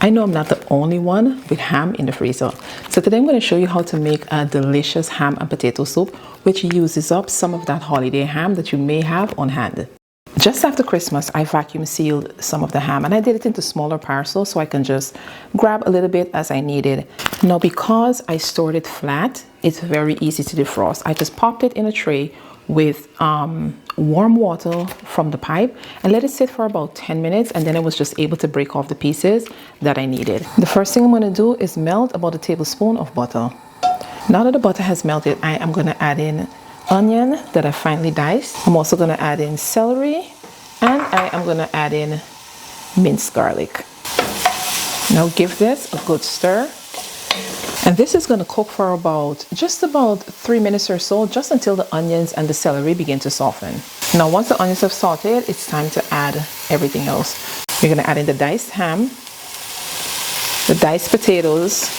I know I'm not the only one with ham in the freezer. So today I'm going to show you how to make a delicious ham and potato soup, which uses up some of that holiday ham that you may have on hand. Just after Christmas, I vacuum sealed some of the ham and I did it into smaller parcels so I can just grab a little bit as I needed. Now, because I stored it flat, it's very easy to defrost. I just popped it in a tray with warm water from the pipe and let it sit for about 10 minutes, and then I was just able to break off the pieces that I needed. The first thing I'm going to do is melt about a tablespoon of butter. Now that the butter has melted, I am going to add in onion that I finely diced. I'm also going to add in celery, and I am going to add in minced garlic. Now give this a good stir. And this is going to cook for just about 3 minutes or so, just until the onions and the celery begin to soften. Now, once the onions have sauteed, it's time to add everything else. You're going to add in the diced ham, the diced potatoes.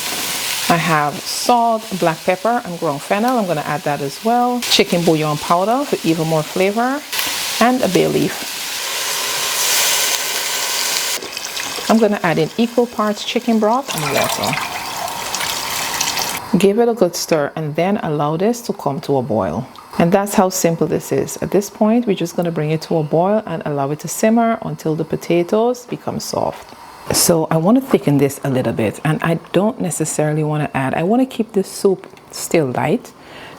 I have salt, black pepper, and ground fennel. I'm going to add that as well. Chicken bouillon powder for even more flavor, and a bay leaf. I'm going to add in equal parts chicken broth and water. Give it a good stir and then allow this to come to a boil. And that's how simple this is. At this point, we're just going to bring it to a boil and allow it to simmer until the potatoes become soft. So I want to thicken this a little bit, and I don't necessarily want to add, I want to keep this soup still light.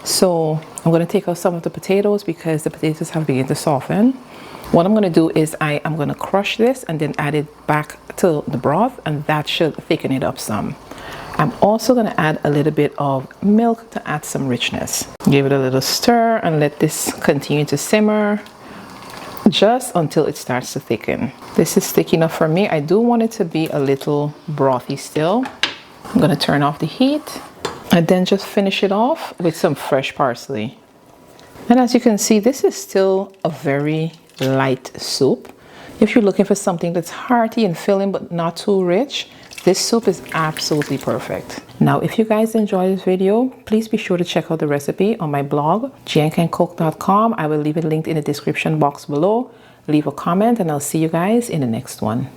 So I'm going to take out some of the potatoes because the potatoes have begun to soften. What I'm going to do is I am going to crush this and then add it back to the broth, and that should thicken it up some. I'm also going to add a little bit of milk to add some richness. Give it a little stir and let this continue to simmer just until it starts to thicken. This is thick enough for me. I do want it to be a little brothy still. I'm going to turn off the heat and then just finish it off with some fresh parsley. And as you can see, this is still a very light soup. If you're looking for something that's hearty and filling but not too rich, this soup is absolutely perfect. Now, if you guys enjoyed this video, please be sure to check out the recipe on my blog, giancancook.com. I will leave it linked in the description box below. Leave a comment and I'll see you guys in the next one.